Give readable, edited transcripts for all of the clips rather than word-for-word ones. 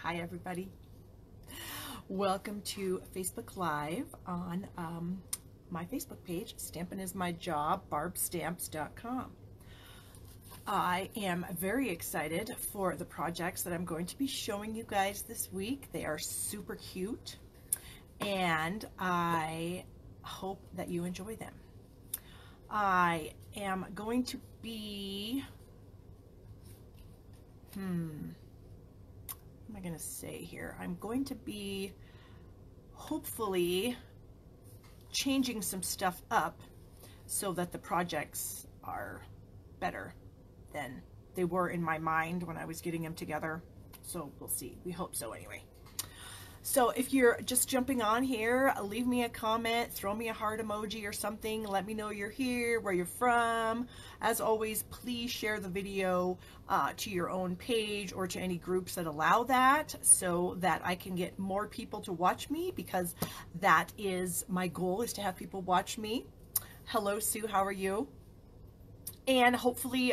Hi everybody. Welcome to Facebook Live on my Facebook page, Stampin' is My Job, barbstamps.com. I am very excited for the projects that I'm going to be showing you guys this week. They are super cute and I hope that you enjoy them. I am going to be what am I going to say here? I'm going to be hopefully changing some stuff up so that the projects are better than they were in my mind when I was getting them together. So we'll see. We hope so anyway. So if you're just jumping on here, leave me a comment, throw me a heart emoji or something. Let me know you're here, where you're from. As always, please share the video to your own page or to any groups that allow that so that I can get more people to watch me, because that is my goal, is to have people watch me. Hello, Sue. How are you? And hopefully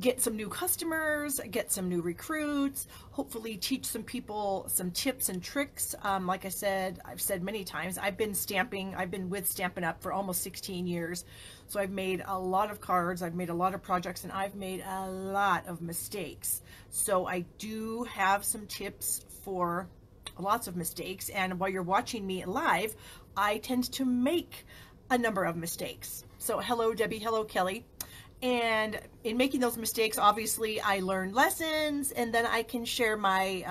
get some new customers, get some new recruits, hopefully teach some people some tips and tricks. Like I said, I've said many times, I've been with Stampin' Up! For almost 16 years. So I've made a lot of cards, I've made a lot of projects, and I've made a lot of mistakes. So I do have some tips for lots of mistakes. And while you're watching me live, I tend to make a number of mistakes. So hello, Debbie. Hello, Kelly. And in making those mistakes, obviously, I learn lessons, and then I can share my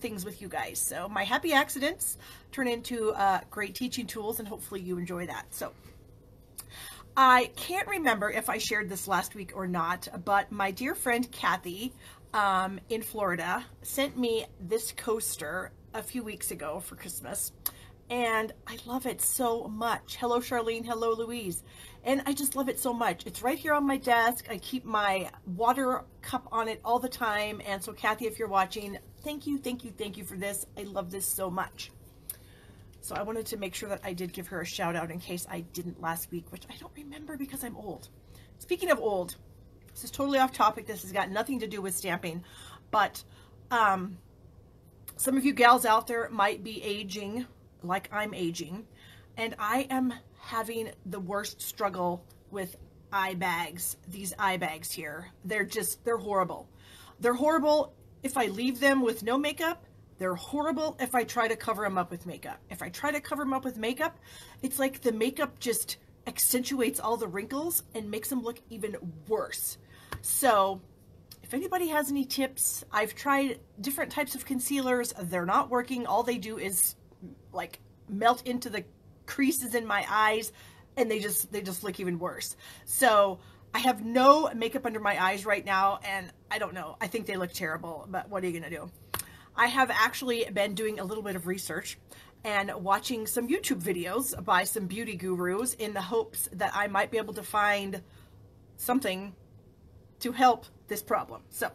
things with you guys. So my happy accidents turn into great teaching tools, and hopefully you enjoy that. So I can't remember if I shared this last week or not, but my dear friend Kathy in Florida sent me this coaster a few weeks ago for Christmas. And I love it so much. Hello, Charlene. Hello, Louise. And I just love it so much. It's right here on my desk. I keep my water cup on it all the time. And so, Kathy, if you're watching, thank you, thank you, thank you for this. I love this so much. So I wanted to make sure that I did give her a shout out in case I didn't last week, which I don't remember because I'm old. Speaking of old, this is totally off topic. This has got nothing to do with stamping. But some of you gals out there might be aging like I'm aging, and I am having the worst struggle with eye bags. These eye bags here, they're horrible. They're horrible if I leave them with no makeup. They're horrible if I try to cover them up with makeup. If I try to cover them up with makeup, it's like the makeup just accentuates all the wrinkles and makes them look even worse. So if anybody has any tips, I've tried different types of concealers. They're not working. All they do is like melt into the creases in my eyes, and they just look even worse. So I have no makeup under my eyes right now, and I don't know, I think they look terrible, but what are you gonna do? I have actually been doing a little bit of research and watching some YouTube videos by some beauty gurus in the hopes that I might be able to find something to help this problem. So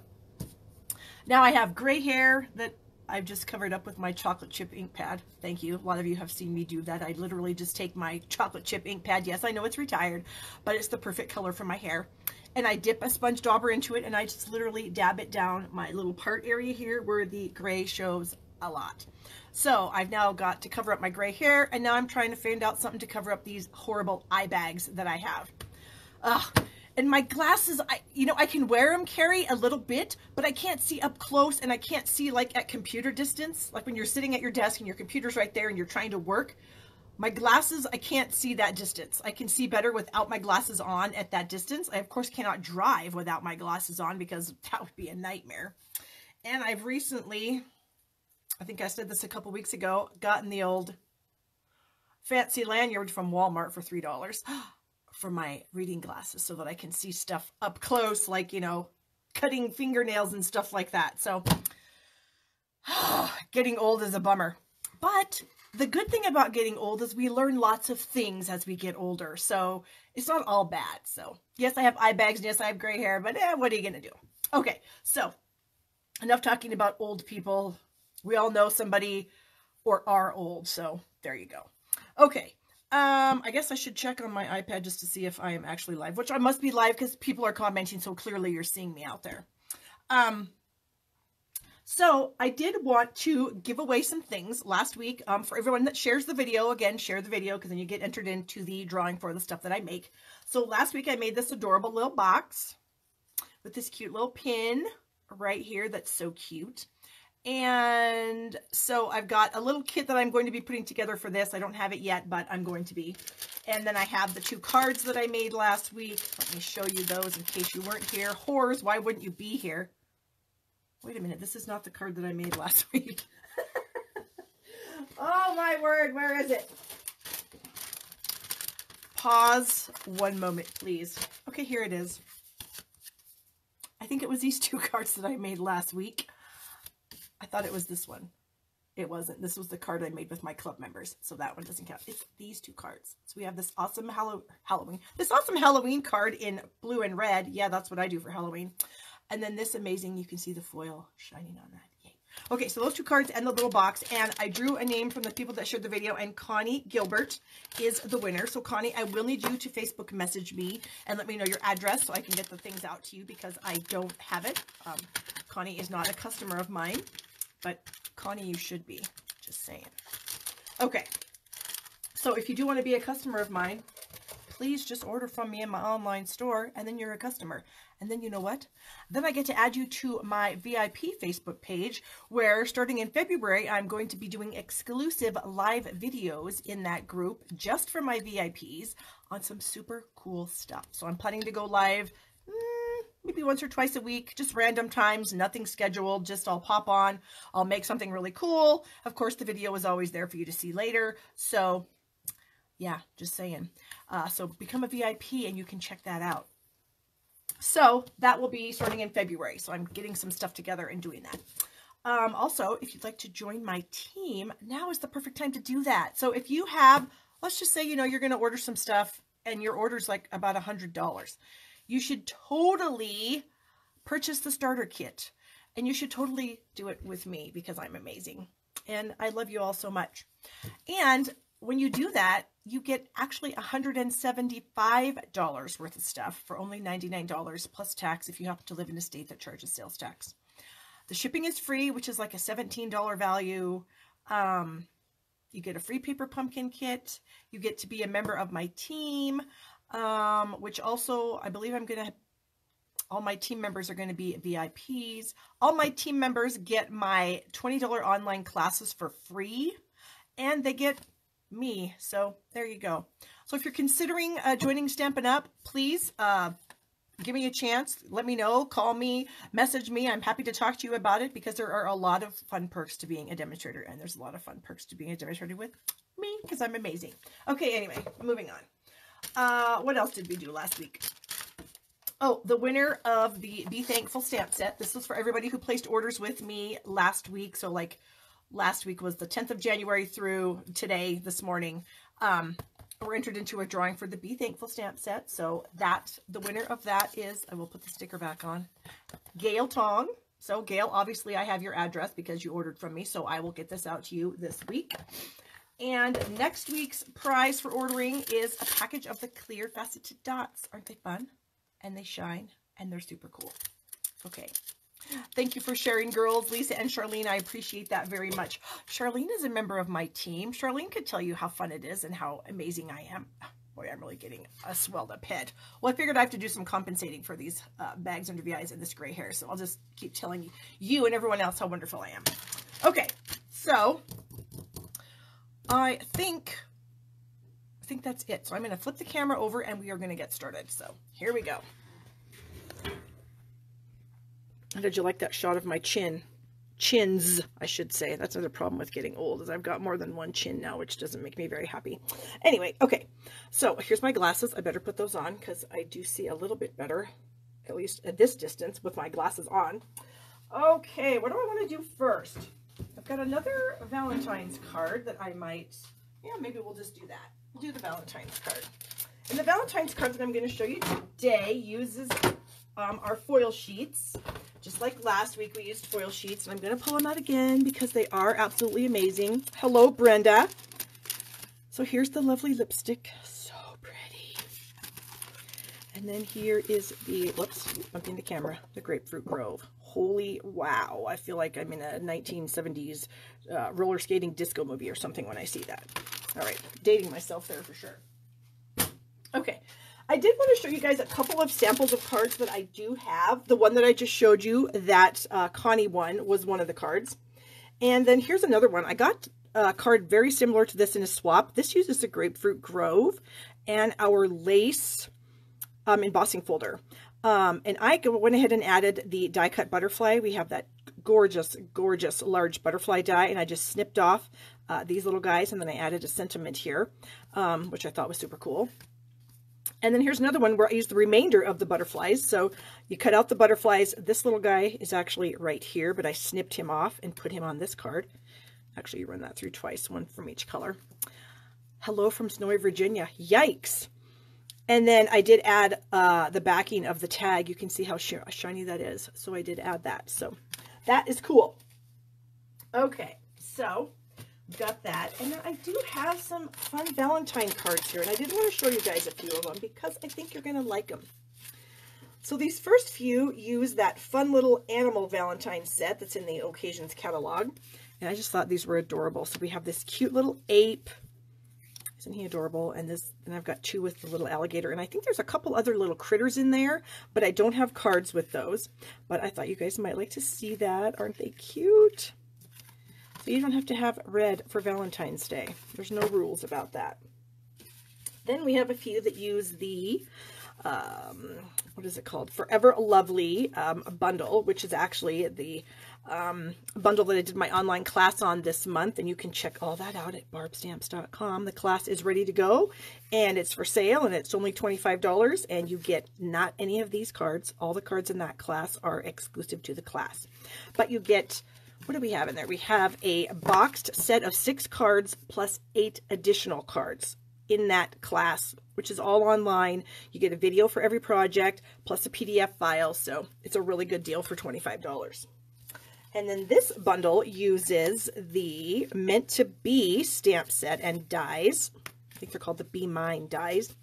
now I have gray hair that I've just covered up with my chocolate chip ink pad. Thank you. A lot of you have seen me do that. I literally just take my chocolate chip ink pad. Yes, I know it's retired, but it's the perfect color for my hair. And I dip a sponge dauber into it, and I just literally dab it down my little part area here where the gray shows a lot. So I've now got to cover up my gray hair, and now I'm trying to find out something to cover up these horrible eye bags that I have. Ugh. And my glasses, I can wear them, Carrie, a little bit, but I can't see up close, and I can't see like at computer distance, like when you're sitting at your desk and your computer's right there and you're trying to work. My glasses, I can't see that distance. I can see better without my glasses on at that distance. I, of course, cannot drive without my glasses on because that would be a nightmare. And I've recently, I think I said this a couple weeks ago, gotten the old fancy lanyard from Walmart for $3. For my reading glasses so that I can see stuff up close, like, cutting fingernails and stuff like that. So getting old is a bummer. But the good thing about getting old is we learn lots of things as we get older. So it's not all bad. So yes, I have eye bags, and yes, I have gray hair, but what are you going to do? Okay, so enough talking about old people. We all know somebody or are old. So there you go. Okay. I guess I should check on my iPad just to see if I am actually live, which I must be live because people are commenting, so clearly you're seeing me out there. So I did want to give away some things last week for everyone that shares the video. Again, share the video because then you get entered into the drawing for the stuff that I make. So last week I made this adorable little box with this cute little pin right here that's so cute. And so I've got a little kit that I'm going to be putting together for this. I don't have it yet, but I'm going to be. And then I have the 2 cards that I made last week. Let me show you those in case you weren't here. Whores, why wouldn't you be here? Wait a minute, this is not the card that I made last week. Oh my word, where is it? Pause one moment, please. Okay, here it is. I think it was these 2 cards that I made last week. I thought it was this one. It wasn't. This was the card I made with my club members, so that one doesn't count. It's these 2 cards. So we have this awesome Halloween card in blue and red. Yeah, that's what I do for Halloween. And then this amazing, you can see the foil shining on that. Yay. Okay, so those 2 cards and the little box, and I drew a name from the people that shared the video, and Connie Gilbert is the winner. So Connie, I will need you to Facebook message me and let me know your address so I can get the things out to you because I don't have it. Connie is not a customer of mine. But Connie, you should be, just saying. Okay, so if you do want to be a customer of mine, please just order from me in my online store, and then you're a customer. And then you know what? Then I get to add you to my VIP Facebook page, where starting in February, I'm going to be doing exclusive live videos in that group just for my VIPs on some super cool stuff. So I'm planning to go live maybe once or twice a week, just random times, nothing scheduled, just I'll pop on, I'll make something really cool. Of course, the video is always there for you to see later. So yeah, just saying. So become a VIP and you can check that out. So that will be starting in February. So I'm getting some stuff together and doing that. Also, if you'd like to join my team, now is the perfect time to do that. So if you have, let's just say, you know, you're going to order some stuff and your order's like about $100. You should totally purchase the starter kit, and you should totally do it with me because I'm amazing and I love you all so much. And when you do that, you get actually $175 worth of stuff for only $99 plus tax if you happen to live in a state that charges sales tax. The shipping is free, which is like a $17 value. You get a free paper pumpkin kit. You get to be a member of my team. Which also, I believe all my team members are going to be VIPs. All my team members get my $20 online classes for free, and they get me. So there you go. So if you're considering joining Stampin' Up, please give me a chance. Let me know. Call me. Message me. I'm happy to talk to you about it because there are a lot of fun perks to being a demonstrator, and there's a lot of fun perks to being a demonstrator with me because I'm amazing. Okay, anyway, moving on. What else did we do last week? Oh, the winner of the Be Thankful stamp set. This was for everybody who placed orders with me last week. So like last week was the 10th of January through today, this morning. We're entered into a drawing for the Be Thankful stamp set. So the winner of that is, I will put the sticker back on, Gail Tong. So Gail, obviously I have your address because you ordered from me. So I will get this out to you this week. And next week's prize for ordering is a package of the clear faceted dots. Aren't they fun? And they shine, and they're super cool. Okay. Thank you for sharing, girls. Lisa and Charlene, I appreciate that very much. Charlene is a member of my team. Charlene could tell you how fun it is and how amazing I am. Boy, I'm really getting a swelled up head. Well, I figured I have to do some compensating for these bags under the eyes and this gray hair. So I'll just keep telling you and everyone else how wonderful I am. Okay, so I think that's it. So I'm going to flip the camera over and we are going to get started. So here we go. How did you like that shot of my chin? Chins, I should say. That's another problem with getting old, is I've got more than one chin now, which doesn't make me very happy. Anyway, okay. So here's my glasses. I better put those on because I do see a little bit better, at least at this distance, with my glasses on. Okay, what do I want to do first? I've got another Valentine's card that I might, yeah, maybe we'll just do that. We'll do the Valentine's card. And the Valentine's card that I'm going to show you today uses our foil sheets. Just like last week, we used foil sheets. And I'm going to pull them out again because they are absolutely amazing. Hello, Brenda. So here's the lovely lipstick. So pretty. And then here is the, whoops, bumping the camera, the Grapefruit Grove. Holy wow. I feel like I'm in a 1970s roller skating disco movie or something when I see that. All right, dating myself there for sure. Okay, I did want to show you guys a couple of samples of cards that I do have. The one that I just showed you, that Connie one, was one of the cards. And then here's another one. I got a card very similar to this in a swap. This uses the Grapefruit Grove and our lace embossing folder. And I went ahead and added the die cut butterfly. We have that gorgeous, gorgeous large butterfly die, and I just snipped off these little guys, and then I added a sentiment here, which I thought was super cool. And then here's another one where I used the remainder of the butterflies. So you cut out the butterflies. This little guy is actually right here, but I snipped him off and put him on this card. Actually, you run that through twice, one from each color. Hello from Snowy Virginia. Yikes. And then I did add the backing of the tag. You can see how shiny that is. So I did add that. So that is cool. Okay, so got that. And then I do have some fun Valentine cards here. And I did want to show you guys a few of them because I think you're going to like them. So these first few use that fun little animal Valentine set that's in the Occasions catalog. And I just thought these were adorable. So we have this cute little ape. Isn't he adorable? And this, and I've got two with the little alligator. And I think there's a couple other little critters in there, but I don't have cards with those. But I thought you guys might like to see that. Aren't they cute? So you don't have to have red for Valentine's Day. There's no rules about that. Then we have a few that use the, what is it called? Forever Lovely bundle, which is actually the bundle that I did my online class on this month, and you can check all that out at barbstamps.com. The class is ready to go, and it's for sale, and it's only $25, and you get not any of these cards. All the cards in that class are exclusive to the class, but you get, what do we have in there? We have a boxed set of 6 cards plus 8 additional cards in that class, which is all online. You get a video for every project plus a PDF file, so it's a really good deal for $25. And then this bundle uses the Meant to Be stamp set and dies. I think they're called the Be Mine dies.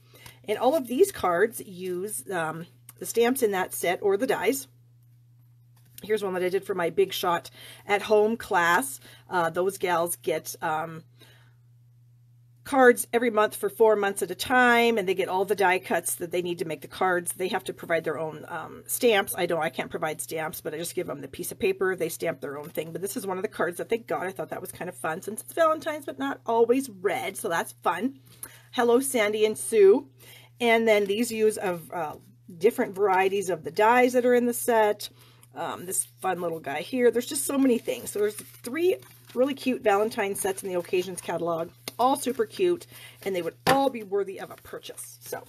And all of these cards use the stamps in that set or the dies. Here's one that I did for my Big Shot at Home class. Those gals get cards every month for 4 months at a time, and they get all the die cuts that they need to make the cards. They have to provide their own stamps. I can't provide stamps, but I just give them the piece of paper. They stamp their own thing. But this is one of the cards that they got. I thought that was kind of fun since it's Valentine's, but not always red, so that's fun. Hello, Sandy and Sue. And then these use of different varieties of the dies that are in the set. This fun little guy here. There's just so many things. So there's 3 really cute Valentine sets in the Occasions catalog. All super cute, and they would all be worthy of a purchase. So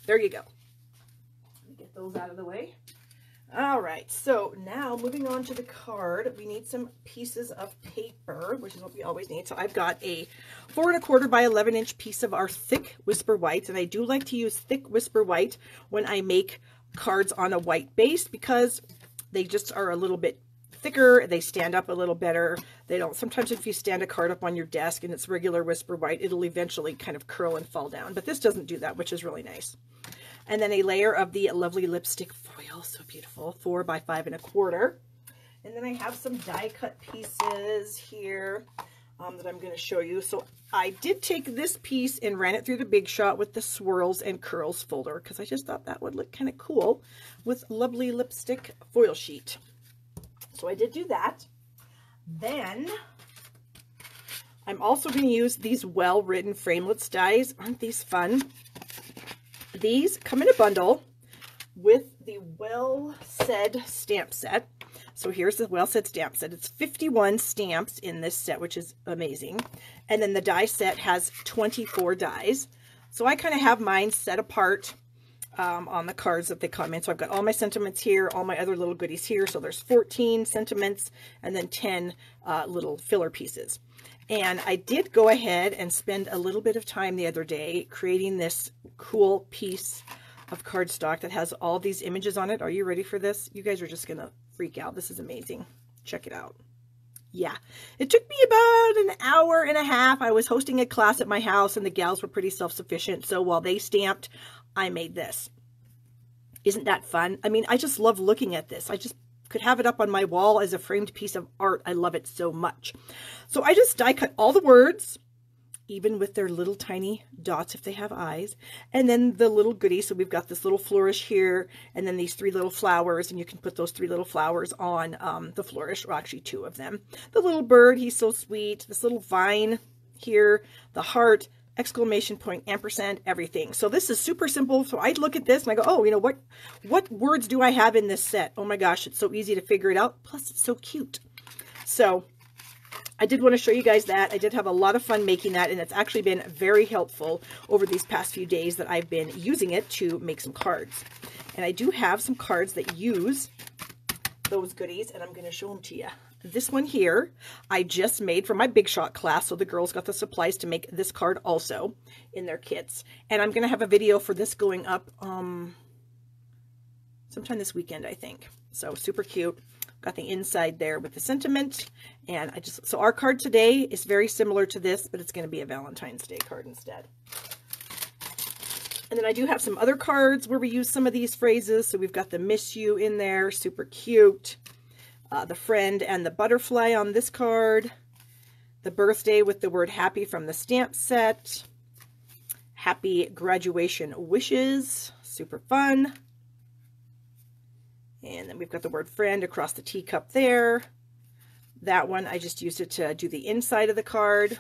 there you go. Let me get those out of the way. All right, so now moving on to the card, we need some pieces of paper, which is what we always need. So I've got a 4 1/4 by 11 inch piece of our thick Whisper White, and I do like to use thick Whisper White when I make cards on a white base because they just are a little bit thicker, they stand up a little better. They don't, sometimes if you stand a card up on your desk and it's regular Whisper White, it'll eventually kind of curl and fall down, but this doesn't do that, which is really nice. And then a layer of the lovely lipstick foil, so beautiful, 4 by 5 1/4. And then I have some die cut pieces here that I'm going to show you. So I did take this piece and ran it through the Big Shot with the swirls and curls folder because I just thought that would look kind of cool with lovely lipstick foil sheet. So I did do that. Then I'm also going to use these well-written framelits dies. Aren't these fun? These come in a bundle with the Well Said stamp set. So here's the Well Said stamp set. It's 51 stamps in this set, which is amazing. And then the die set has 24 dies. So I kind of have mine set apart on the cards that they come in. So I've got all my sentiments here, all my other little goodies here. So there's 14 sentiments and then 10 little filler pieces. And I did go ahead and spend a little bit of time the other day creating this cool piece of cardstock that has all these images on it. Are you ready for this? You guys are just going to freak out. This is amazing. Check it out. Yeah, it took me about an hour and a half. I was hosting a class at my house and the gals were pretty self-sufficient. So while they stamped, I made this. Isn't that fun? I mean, I just love looking at this. I just could have it up on my wall as a framed piece of art. I love it so much. So I just die cut all the words, even with their little tiny dots if they have eyes, and then the little goodies. So we've got this little flourish here, and then these 3 little flowers, and you can put those 3 little flowers on the flourish, or actually 2 of them. The little bird, he's so sweet. This little vine here, the heart, exclamation point, ampersand, everything. So this is super simple. So I look at this and I go, oh, you know, what words do I have in this set? Oh my gosh, it's so easy to figure it out. Plus it's so cute. So I did want to show you guys that. I did have a lot of fun making that, and it's actually been very helpful over these past few days that I've been using it to make some cards. And I do have some cards that use those goodies, and I'm going to show them to you. This one here, I just made for my Big Shot class, so the girls got the supplies to make this card also in their kits. And I'm going to have a video for this going up sometime this weekend, I think. So super cute. Got the inside there with the sentiment, and so our card today is very similar to this, but it's going to be a Valentine's Day card instead. And then I do have some other cards where we use some of these phrases. So we've got the miss you in there, super cute. The friend and the butterfly on this card. The birthday with the word happy from the stamp set. Happy graduation wishes, super fun. And then we've got the word friend across the teacup there. That one, I just used it to do the inside of the card.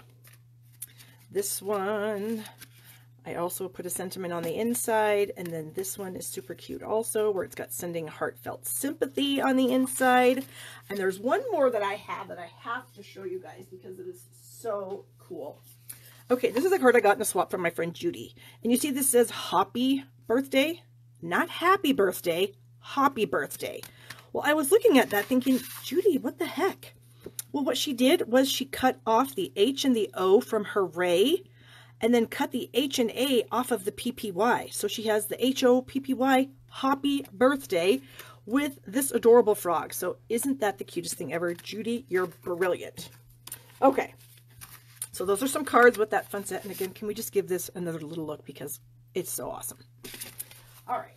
This one, I also put a sentiment on the inside. And then this one is super cute also, where it's got sending heartfelt sympathy on the inside. And there's one more that I have to show you guys because it is so cool. Okay, this is a card I got in a swap from my friend Judy. And you see this says Hoppy Birthday, not Happy Birthday, Hoppy Birthday. Well, I was looking at that thinking, Judy, what the heck? Well, what she did was she cut off the H and the O from hooray, and then cut the H and A off of the PPY. So she has the H-O-P-P-Y, Hoppy Birthday, with this adorable frog. So isn't that the cutest thing ever? Judy, you're brilliant. Okay, so those are some cards with that fun set. And again, can we just give this another little look because it's so awesome. All right.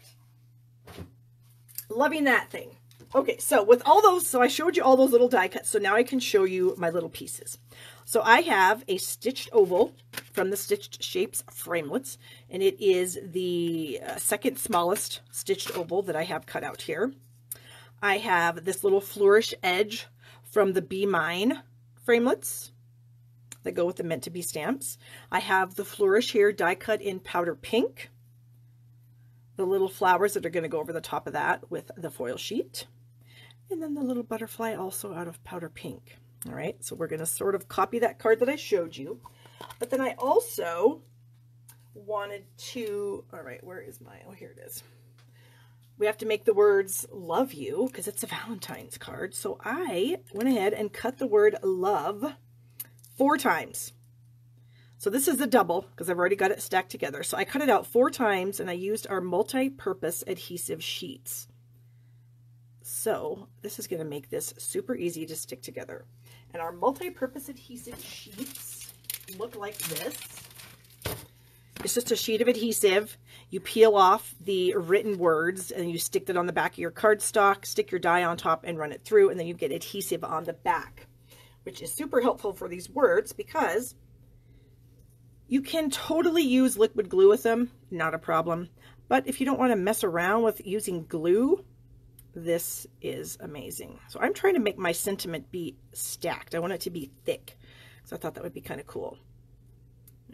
Loving that thing. Okay, so with all those, so I showed you all those little die cuts. So now I can show you my little pieces. So I have a stitched oval from the Stitched Shapes Framelits, and it is the second smallest stitched oval that I have cut out here. I have this little flourish edge from the Be Mine Framelits that go with the Meant to Be stamps. I have the flourish here die cut in powder pink. The little flowers that are going to go over the top of that with the foil sheet. And then the little butterfly also out of powder pink. All right, so we're going to sort of copy that card that I showed you. But then I also wanted to, all right, where is my, oh, here it is. We have to make the words love you because it's a Valentine's card. So I went ahead and cut the word love 4 times. So this is the double because I've already got it stacked together. So I cut it out 4 times and I used our multi-purpose adhesive sheets. So this is going to make this super easy to stick together. And our multi-purpose adhesive sheets look like this. It's just a sheet of adhesive. You peel off the written words and you stick that on the back of your cardstock, stick your die on top and run it through, and then you get adhesive on the back, which is super helpful for these words because you can totally use liquid glue with them, not a problem. But if you don't want to mess around with using glue, this is amazing. So I'm trying to make my sentiment be stacked. I want it to be thick. So I thought that would be kind of cool.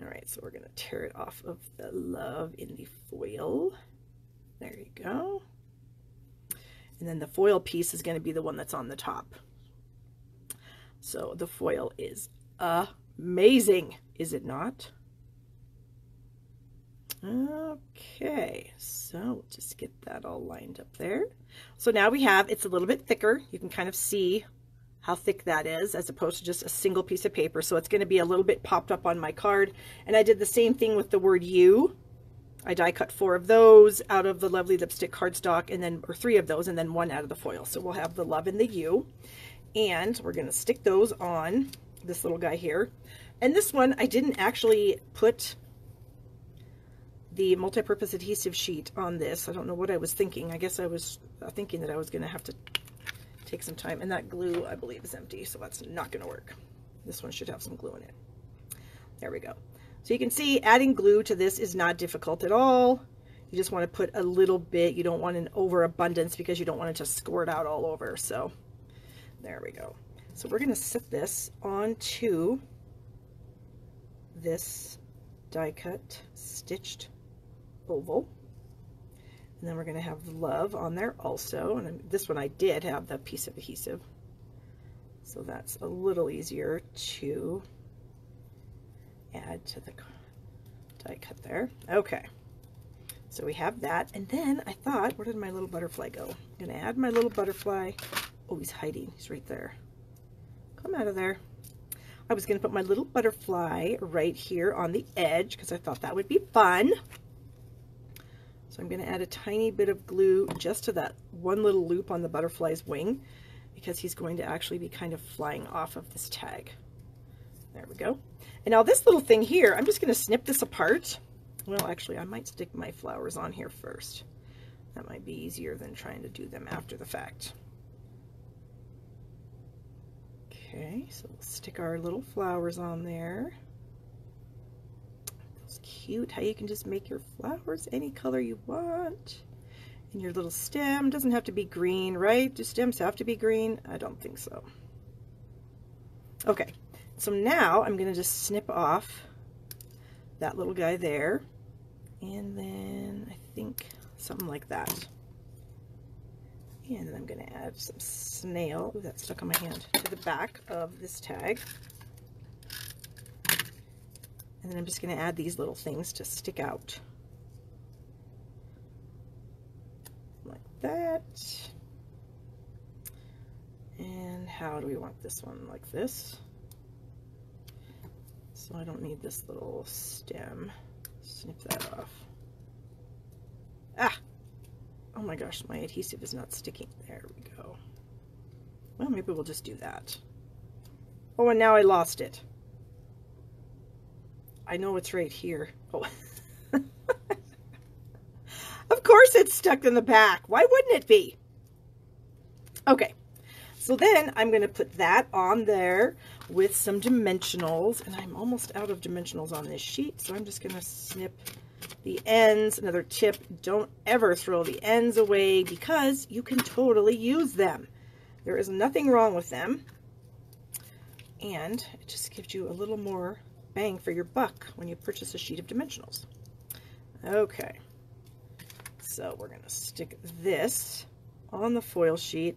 All right, so we're going to tear it off of the love in the foil. There you go. And then the foil piece is going to be the one that's on the top. So the foil is amazing, is it not? Okay, so just get that all lined up there. So now we have, it's a little bit thicker. You can kind of see how thick that is as opposed to just a single piece of paper. So it's going to be a little bit popped up on my card. And I did the same thing with the word you. I die cut 4 of those out of the Lovely Lipstick cardstock, and then, or 3 of those, and then 1 out of the foil. So we'll have the love and the you. And we're going to stick those on this little guy here. And this one, I didn't actually put the multi-purpose adhesive sheet on this. I don't know what I was thinking. I guess I was thinking that I was going to have to take some time, and that glue I believe is empty, so that's not going to work. This one should have some glue in it. There we go. So you can see adding glue to this is not difficult at all. You just want to put a little bit. You don't want an overabundance because you don't want it to squirt out all over. So there we go. So we're going to set this onto this die cut stitched oval. And then we're going to have love on there also. And this one I did have the piece of adhesive, so that's a little easier to add to the die cut there. Okay, so we have that. And then I thought, where did my little butterfly go? I'm going to add my little butterfly. Oh, he's hiding. He's right there. Come out of there. I was going to put my little butterfly right here on the edge because I thought that would be fun. So I'm going to add a tiny bit of glue just to that one little loop on the butterfly's wing, because he's going to actually be kind of flying off of this tag. There we go. And now this little thing here, I'm just going to snip this apart. Well, actually, I might stick my flowers on here first. That might be easier than trying to do them after the fact. Okay, so we'll stick our little flowers on there. It's cute how you can just make your flowers any color you want. And your little stem doesn't have to be green, right? Do stems have to be green? I don't think so. Okay, so now I'm going to just snip off that little guy there. And then I think something like that. And then I'm going to add some snail. Ooh, that stuck on my hand. To the back of this tag. And then I'm just going to add these little things to stick out. Like that. And how do we want this one? Like this. So I don't need this little stem. Snip that off. Ah! Oh my gosh, my adhesive is not sticking. There we go. Well, maybe we'll just do that. Oh, and now I lost it. I know it's right here. Oh. Of course it's stuck in the back. Why wouldn't it be? Okay, so then I'm going to put that on there with some dimensionals, and I'm almost out of dimensionals on this sheet, so I'm just going to snip the ends. Another tip, don't ever throw the ends away because you can totally use them. There is nothing wrong with them, and it just gives you a little more bang for your buck when you purchase a sheet of dimensionals. Okay, so we're going to stick this on the foil sheet,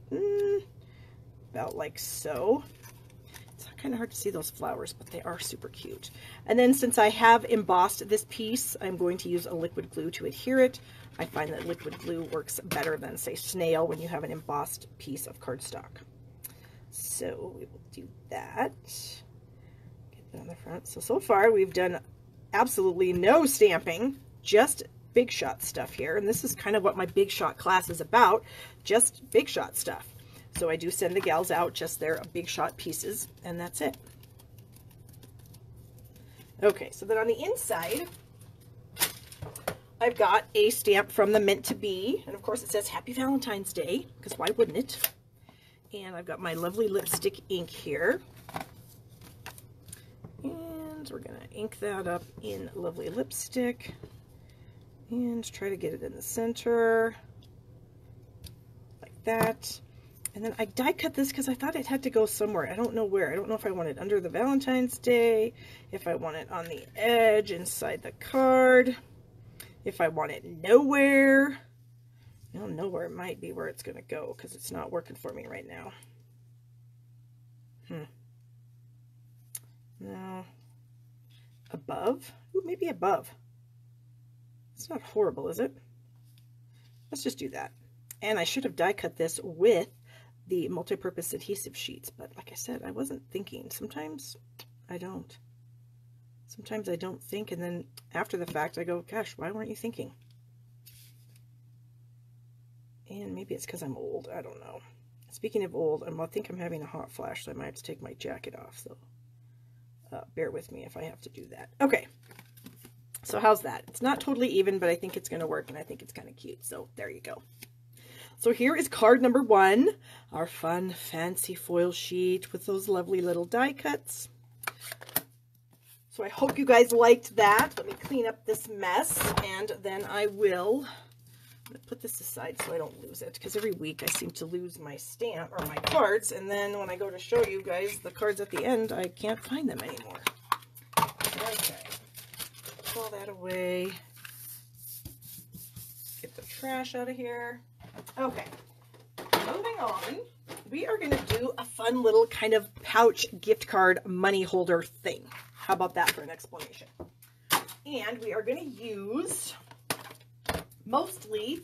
about like so. It's kind of hard to see those flowers, but they are super cute. And then since I have embossed this piece, I'm going to use a liquid glue to adhere it. I find that liquid glue works better than, say, snail when you have an embossed piece of cardstock. So we will do that. Get that on the front. So far we've done absolutely no stamping, just Big Shot stuff here. And this is kind of what my Big Shot class is about, just Big Shot stuff. So I do send the gals out just their Big Shot pieces, and that's it. Okay, so then on the inside, I've got a stamp from the Meant to Be, and of course it says Happy Valentine's Day, because why wouldn't it? And I've got my lovely lipstick ink here. And we're going to ink that up in lovely lipstick, and try to get it in the center, like that. And then I die cut this because I thought it had to go somewhere. I don't know where. I don't know if I want it under the Valentine's Day, if I want it on the edge inside the card, if I want it nowhere. I don't know where it might be where it's going to go because it's not working for me right now. No. Above? Ooh, maybe above. It's not horrible, is it? Let's just do that. And I should have die cut this with the multi-purpose adhesive sheets, but like I said, I wasn't thinking. Sometimes I don't. Sometimes I don't think, and then after the fact I go, gosh, why weren't you thinking? And maybe it's because I'm old. I don't know. Speaking of old, I think I'm having a hot flash, so I might have to take my jacket off, so bear with me if I have to do that. Okay, So how's that? It's not totally even, but I think it's going to work, and I think it's kind of cute. So there you go. So here is card number 1, our fun, fancy foil sheet with those lovely little die cuts. So I hope you guys liked that. Let me clean up this mess, and then I will put this aside so I don't lose it, because every week I seem to lose my stamp or my cards, and then when I go to show you guys the cards at the end, I can't find them anymore. Okay. Pull that away. Get the trash out of here. Okay, moving on, we are going to do a fun little kind of pouch gift card money holder thing. How about that for an explanation? And we are going to use, mostly,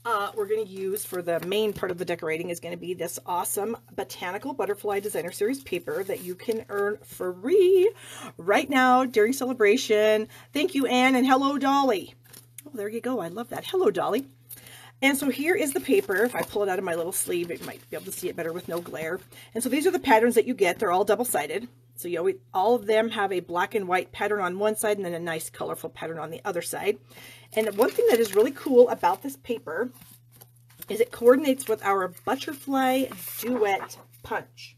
we're going to use for the main part of the decorating is going to be this awesome Botanical Butterfly Designer Series paper that you can earn free right now during celebration. Thank you, Anne, and hello, Dolly. Oh, there you go. I love that. Hello, Dolly. And so here is the paper. If I pull it out of my little sleeve, you might be able to see it better with no glare. And so these are the patterns that you get. They're all double-sided. So you always, all of them have a black and white pattern on one side and then a nice colorful pattern on the other side. And one thing that is really cool about this paper is it coordinates with our Butterfly Duet punch.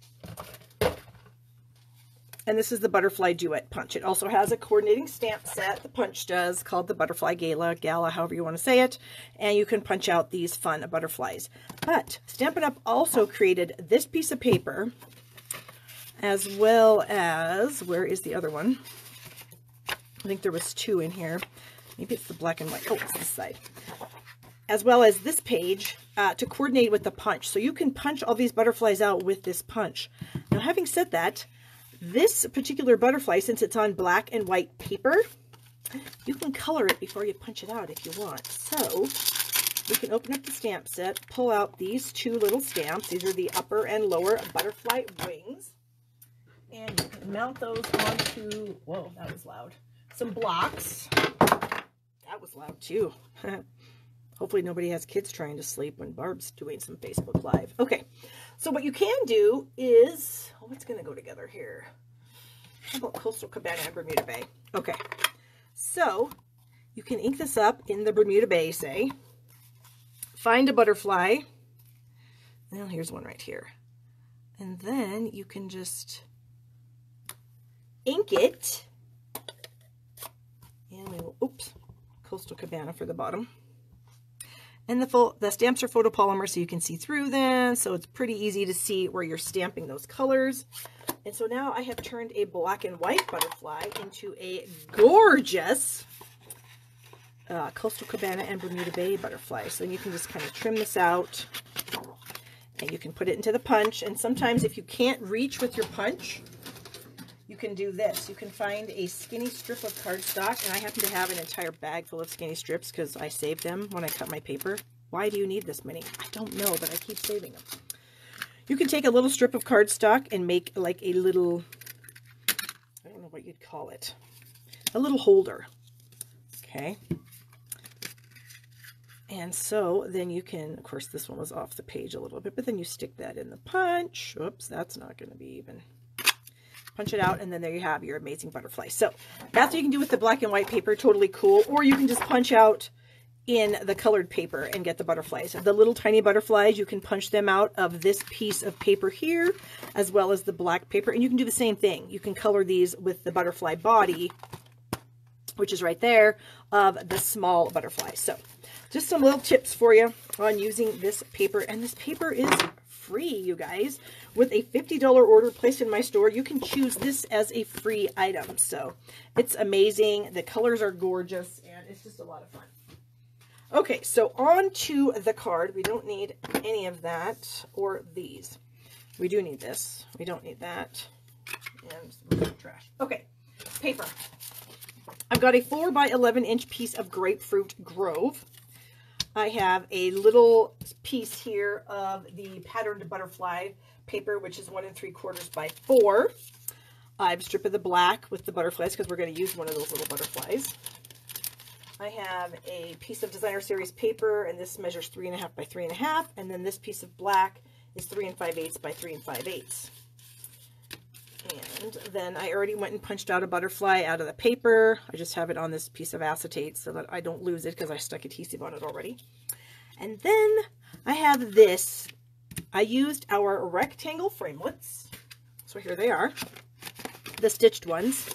And this is the Butterfly Duet punch. It also has a coordinating stamp set, the punch does, called the Butterfly Gala, however you want to say it. And you can punch out these fun butterflies. But Stampin' Up! Also created this piece of paper, as well as, where is the other one? I think there was 2 in here. Maybe it's the black and white. Oh, it's this side. As well as this page to coordinate with the punch. So you can punch all these butterflies out with this punch. Now, having said that, this particular butterfly, since it's on black and white paper, you can color it before you punch it out if you want. So we can open up the stamp set, pull out these 2 little stamps. These are the upper and lower butterfly wings. And you can mount those onto, whoa, that was loud, some blocks. That was loud too. Hopefully nobody has kids trying to sleep when Barb's doing some Facebook Live. Okay, so what you can do is, oh, what's going to go together here? How about Coastal Cabana and Bermuda Bay? Okay, so you can ink this up in the Bermuda Bay, say. Find a butterfly. Well, here's one right here. And then you can just ink it. And we will, oops, Coastal Cabana for the bottom. And the stamps are photopolymer, so you can see through them. So it's pretty easy to see where you're stamping those colors. And so now I have turned a black and white butterfly into a gorgeous Coastal Cabana and Bermuda Bay butterfly. So you can just kind of trim this out. And you can put it into the punch. And sometimes if you can't reach with your punch, you can do this. You can find a skinny strip of cardstock, and I happen to have an entire bag full of skinny strips because I saved them when I cut my paper. Why do you need this many? I don't know, but I keep saving them. You can take a little strip of cardstock and make like a little, I don't know what you'd call it, a little holder. Okay. And so then you can, of course, this one was off the page a little bit, but then you stick that in the punch. Oops, that's not going to be even. Punch it out, and then there you have your amazing butterfly. So that's what you can do with the black and white paper. Totally cool. Or you can just punch out in the colored paper and get the butterflies. The little tiny butterflies, you can punch them out of this piece of paper here, as well as the black paper. And you can do the same thing. You can color these with the butterfly body, which is right there, of the small butterfly. So just some little tips for you on using this paper. And this paper is free, you guys. With a $50 order placed in my store, you can choose this as a free item. So it's amazing. The colors are gorgeous, and it's just a lot of fun. Okay, so on to the card. We don't need any of that or these. We do need this. We don't need that. And some trash. Okay, paper. I've got a 4x11 inch piece of Grapefruit Grove. I have a little piece here of the patterned butterfly paper, which is 1 3/4 by 4. I've stripped the black with the butterflies because we're going to use one of those little butterflies. I have a piece of Designer Series paper, and this measures 3.5 by 3.5, and then this piece of black is 3 5/8 by 3 5/8. And then I already went and punched out a butterfly out of the paper. I just have it on this piece of acetate so that I don't lose it because I stuck adhesive on it already. And then I have this. I used our rectangle framelits. So here they are, the stitched ones.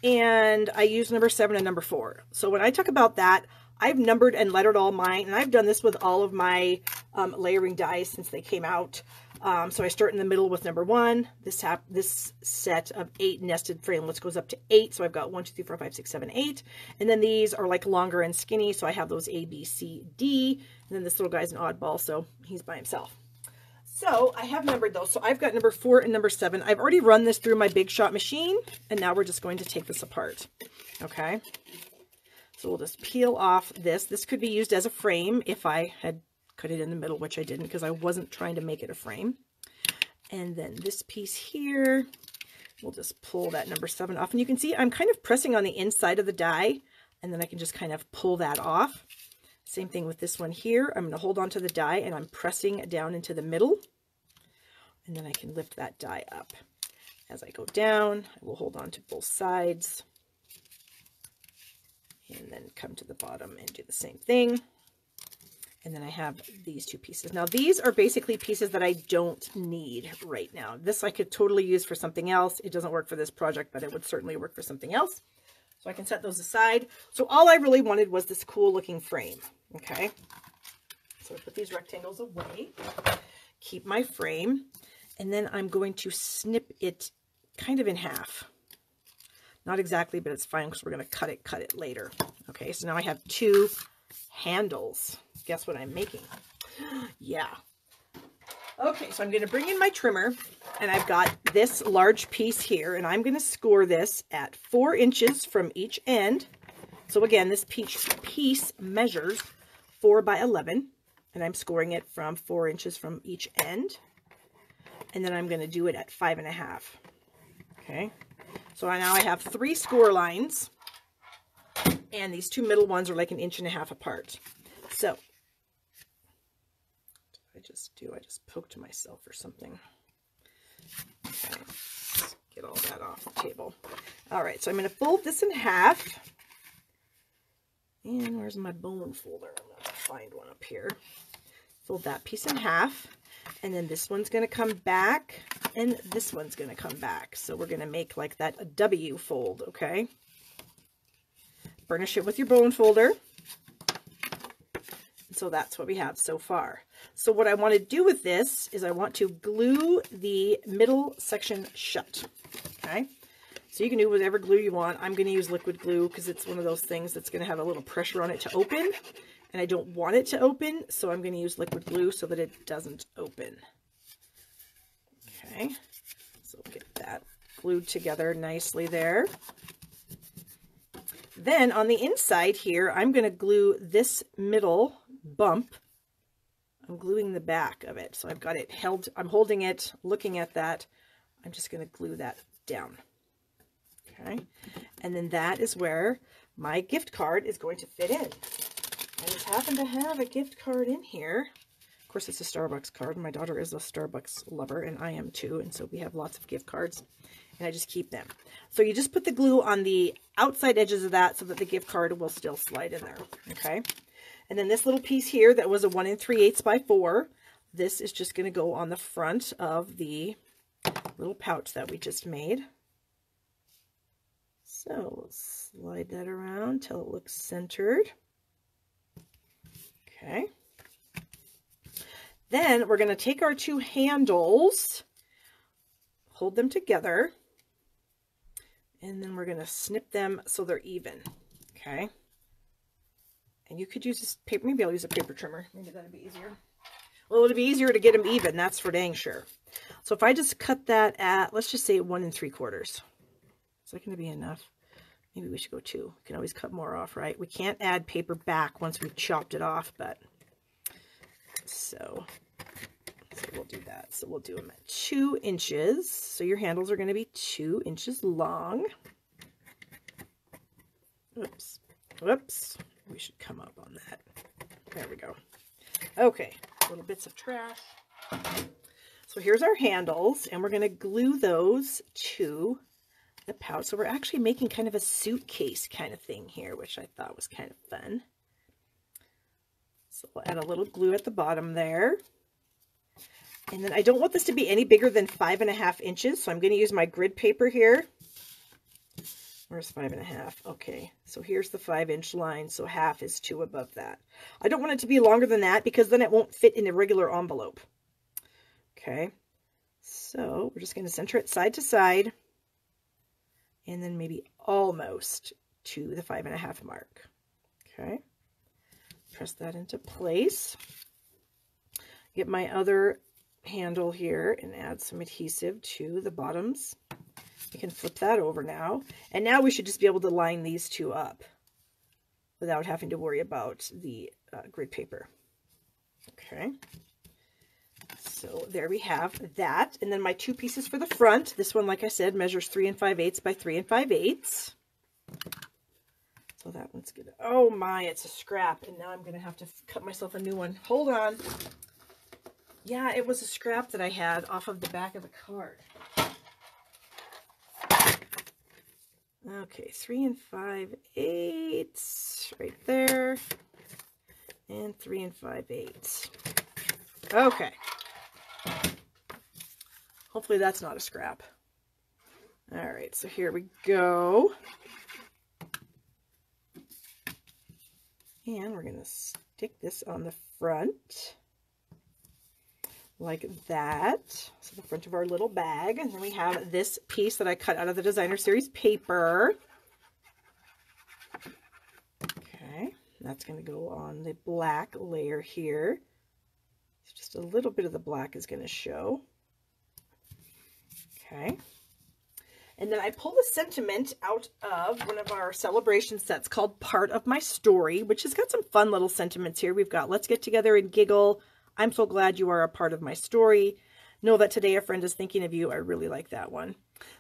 And I used number 7 and number 4. So when I talk about that, I've numbered and lettered all mine, and I've done this with all of my layering dies since they came out. So I start in the middle with number 1. This set of 8 nested framelits goes up to 8. So I've got 1, 2, 3, 4, 5, 6, 7, 8. And then these are like longer and skinny. So I have those A, B, C, D. And then this little guy's an oddball, so he's by himself. So I have numbered those. So I've got number 4 and number 7. I've already run this through my Big Shot machine, and now we're just going to take this apart. Okay. So we'll just peel off this. This could be used as a frame if I had cut it in the middle, which I didn't because I wasn't trying to make it a frame. And then this piece here, we'll just pull that number 7 off. And you can see I'm kind of pressing on the inside of the die, and then I can just kind of pull that off. Same thing with this one here. I'm going to hold on to the die and I'm pressing down into the middle. And then I can lift that die up. As I go down, I will hold on to both sides. And then come to the bottom and do the same thing. And then I have these 2 pieces. Now these are basically pieces that I don't need right now. This I could totally use for something else. It doesn't work for this project, but it would certainly work for something else. So I can set those aside. So all I really wanted was this cool looking frame. Okay. So I put these rectangles away, keep my frame, and then I'm going to snip it kind of in half. Not exactly, but it's fine because we're going to cut it later. Okay, so now I have 2 handles. Guess what I'm making? Yeah. Okay, so I'm going to bring in my trimmer, and I've got this large piece here, and I'm going to score this at 4 inches from each end. So again, this piece measures 4 by 11, and I'm scoring it from 4 inches from each end. And then I'm going to do it at 5.5. Okay. So now I have 3 score lines, and these 2 middle ones are like 1.5 inches apart. So, what did I just poked myself or something. Okay, let's get all that off the table. All right, so I'm going to fold this in half. And where's my bone folder? I'm going to find one up here. Fold that piece in half. And then this one's going to come back, and this one's going to come back. So we're going to make like that a W fold, okay? Burnish it with your bone folder. So that's what we have so far. So what I want to do with this is I want to glue the middle section shut, okay? So you can do whatever glue you want. I'm going to use liquid glue because it's one of those things that's going to have a little pressure on it to open. And I don't want it to open, so I'm going to use liquid glue so that it doesn't open. Okay, so get that glued together nicely there. Then on the inside here, I'm going to glue this middle bump. I'm gluing the back of it. So I've got it held, I'm holding it, looking at that. I'm just going to glue that down. Okay, and then that is where my gift card is going to fit in. I just happen to have a gift card in here. Of course, it's a Starbucks card. My daughter is a Starbucks lover, and I am too. And so we have lots of gift cards, and I just keep them. So you just put the glue on the outside edges of that so that the gift card will still slide in there. Okay. And then this little piece here that was a 1 3/8 by 4, this is just going to go on the front of the little pouch that we just made. So we'll slide that around till it looks centered. Okay. Then we're going to take our 2 handles, hold them together, and then we're going to snip them so they're even. Okay. And you could use this paper. Maybe I'll use a paper trimmer. Maybe that'd be easier. Well, it'll be easier to get them even. That's for dang sure. So if I just cut that at, let's just say 1 3/4. Is that going to be enough? Maybe we should go 2. We can always cut more off, right? We can't add paper back once we've chopped it off, but so we'll do that. So we'll do them at 2 inches. So your handles are going to be 2 inches long. Whoops. Whoops. We should come up on that. There we go. Okay. Little bits of trash. So here's our handles, and we're going to glue those to the pouch. So we're actually making kind of a suitcase kind of thing here, which I thought was kind of fun. So we'll add a little glue at the bottom there. And then I don't want this to be any bigger than 5.5 inches, so I'm going to use my grid paper here. Where's 5.5? Okay, so here's the 5-inch line, so half is 2 above that. I don't want it to be longer than that because then it won't fit in a regular envelope. Okay, so we're just going to center it side to side, and then maybe almost to the 5.5 mark. Okay, press that into place. Get my other handle here and add some adhesive to the bottoms. You can flip that over now, and now we should just be able to line these two up without having to worry about the grid paper. Okay, so there we have that. And then my 2 pieces for the front. This one, like I said, measures 3 5/8 by 3 5/8. So that one's good. Oh my, it's a scrap, and now I'm going to have to cut myself a new one. Hold on. Yeah, it was a scrap that I had off of the back of the card. Okay, 3 5/8 right there, and 3 5/8. Okay. Hopefully that's not a scrap. All right, so here we go. And we're going to stick this on the front like that. So the front of our little bag. And then we have this piece that I cut out of the Designer Series paper. Okay, that's going to go on the black layer here. So just a little bit of the black is going to show. Okay. And then I pulled a sentiment out of one of our celebration sets called Part of My Story, which has got some fun little sentiments here. We've got, let's get together and giggle. I'm so glad you are a part of my story. Know that today a friend is thinking of you. I really like that one.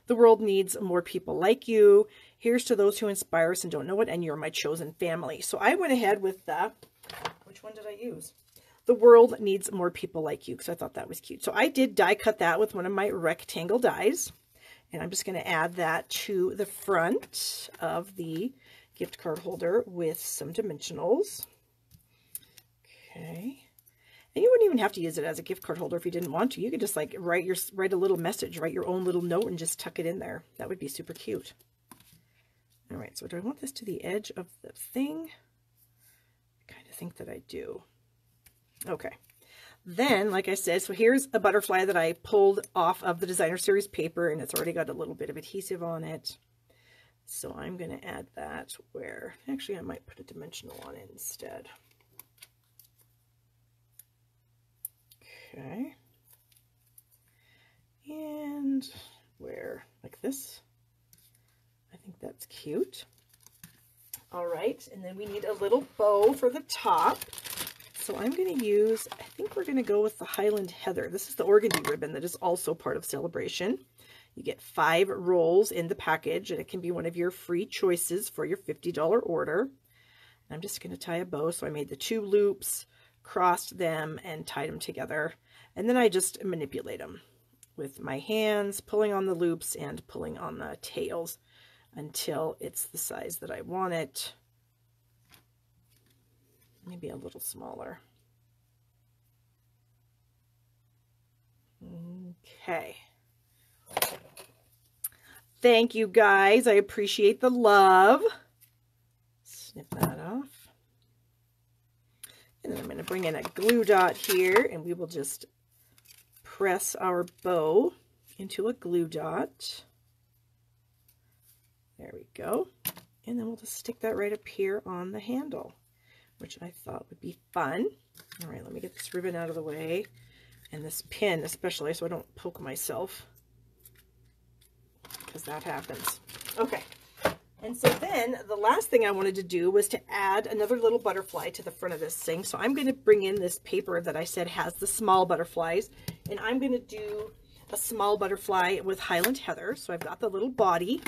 The world needs more people like you. Here's to those who inspire us and don't know it, and you're my chosen family. So I went ahead with the, which one did I use? The world needs more people like you, because I thought that was cute. So I did die cut that with one of my rectangle dies. And I'm just going to add that to the front of the gift card holder with some dimensionals. Okay. And you wouldn't even have to use it as a gift card holder if you didn't want to. You could just like write a little message, write your own little note and just tuck it in there. That would be super cute. All right, so do I want this to the edge of the thing? I kind of think that I do. Okay. Then, like I said, so here's a butterfly that I pulled off of the Designer Series paper, and it's already got a little bit of adhesive on it. So I'm going to add that where, actually I might put a dimensional on it instead. Okay. And where, like this. I think that's cute. All right, and then we need a little bow for the top. So I'm going to use, I think we're going to go with the Highland Heather. This is the organdy ribbon that is also part of Celebration. You get 5 rolls in the package, and it can be one of your free choices for your $50 order. I'm just going to tie a bow. So I made the 2 loops, crossed them, and tied them together. And then I just manipulate them with my hands, pulling on the loops and pulling on the tails until it's the size that I want it. Maybe a little smaller. Okay. Thank you guys. I appreciate the love. Snip that off. And then I'm going to bring in a glue dot here, and we will just press our bow into a glue dot. There we go. And then we'll just stick that right up here on the handle, which I thought would be fun. All right, let me get this ribbon out of the way, and this pin especially, so I don't poke myself, because that happens. Okay, and so then the last thing I wanted to do was to add another little butterfly to the front of this thing. So I'm going to bring in this paper that I said has the small butterflies, and I'm going to do a small butterfly with Highland Heather. So I've got the little body,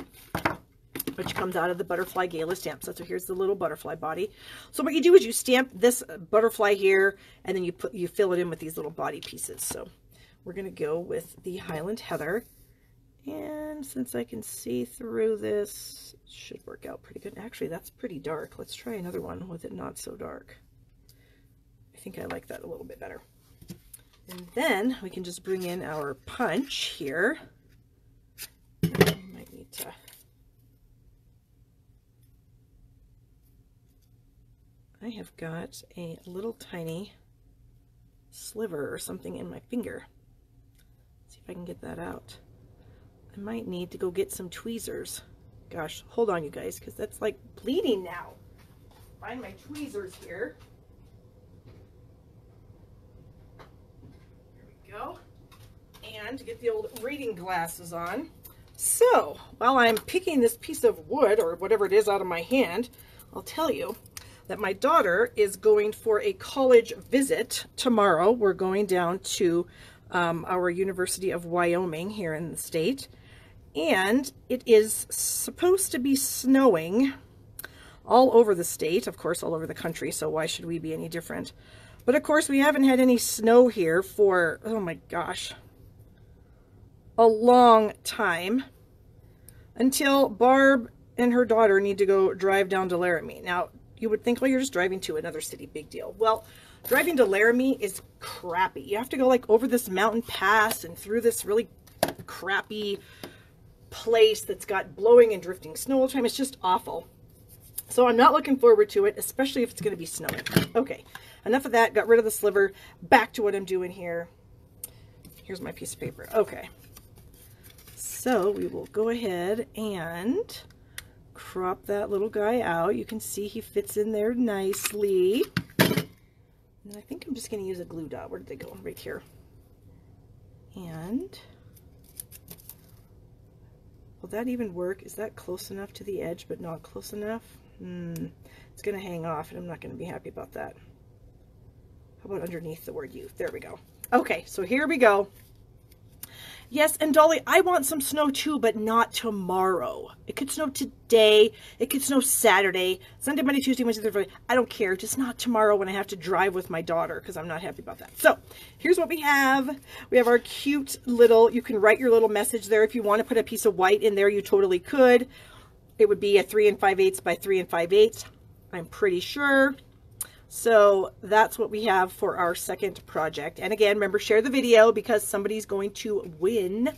which comes out of the butterfly gala stamp set. So here's the little butterfly body. So what you do is you stamp this butterfly here, and then you fill it in with these little body pieces. So we're going to go with the Highland Heather. And since I can see through this, it should work out pretty good. Actually, that's pretty dark. Let's try another one with it not so dark. I think I like that a little bit better. And then we can just bring in our punch here. I might need to... I have got a little tiny sliver or something in my finger. Let's see if I can get that out. I might need to go get some tweezers. Gosh, hold on you guys, because that's like bleeding now. Find my tweezers here. There we go. And to get the old reading glasses on. So, while I'm picking this piece of wood, or whatever it is, out of my hand, I'll tell you that my daughter is going for a college visit tomorrow. We're going down to our University of Wyoming here in the state. And it is supposed to be snowing all over the state, of course, all over the country, so why should we be any different? But of course, we haven't had any snow here for, oh my gosh, a long time, until Barb and her daughter need to go drive down to Laramie. Now, you would think, well, you're just driving to another city, big deal. Well, driving to Laramie is crappy. You have to go like over this mountain pass and through this really crappy place that's got blowing and drifting snow all the time. It's just awful. So I'm not looking forward to it, especially if it's going to be snowing. Okay, enough of that. Got rid of the sliver. Back to what I'm doing here. Here's my piece of paper. Okay. So we will go ahead and crop that little guy out. You can see he fits in there nicely. And I think I'm just going to use a glue dot. Where did they go? Right here. And will that even work? Is that close enough to the edge but not close enough? It's going to hang off and I'm not going to be happy about that. How about underneath the word youth? There we go. Okay, so here we go. Yes, and Dolly, I want some snow too, but not tomorrow. It could snow today. It could snow Saturday, Sunday, Monday, Tuesday, Wednesday, Thursday, Friday. I don't care. Just not tomorrow when I have to drive with my daughter, because I'm not happy about that. So here's what we have. We have our cute little, you can write your little message there. If you want to put a piece of white in there, you totally could. It would be a 3 5/8 by 3 5/8. I'm pretty sure. So that's what we have for our second project. And again, remember, share the video because somebody's going to win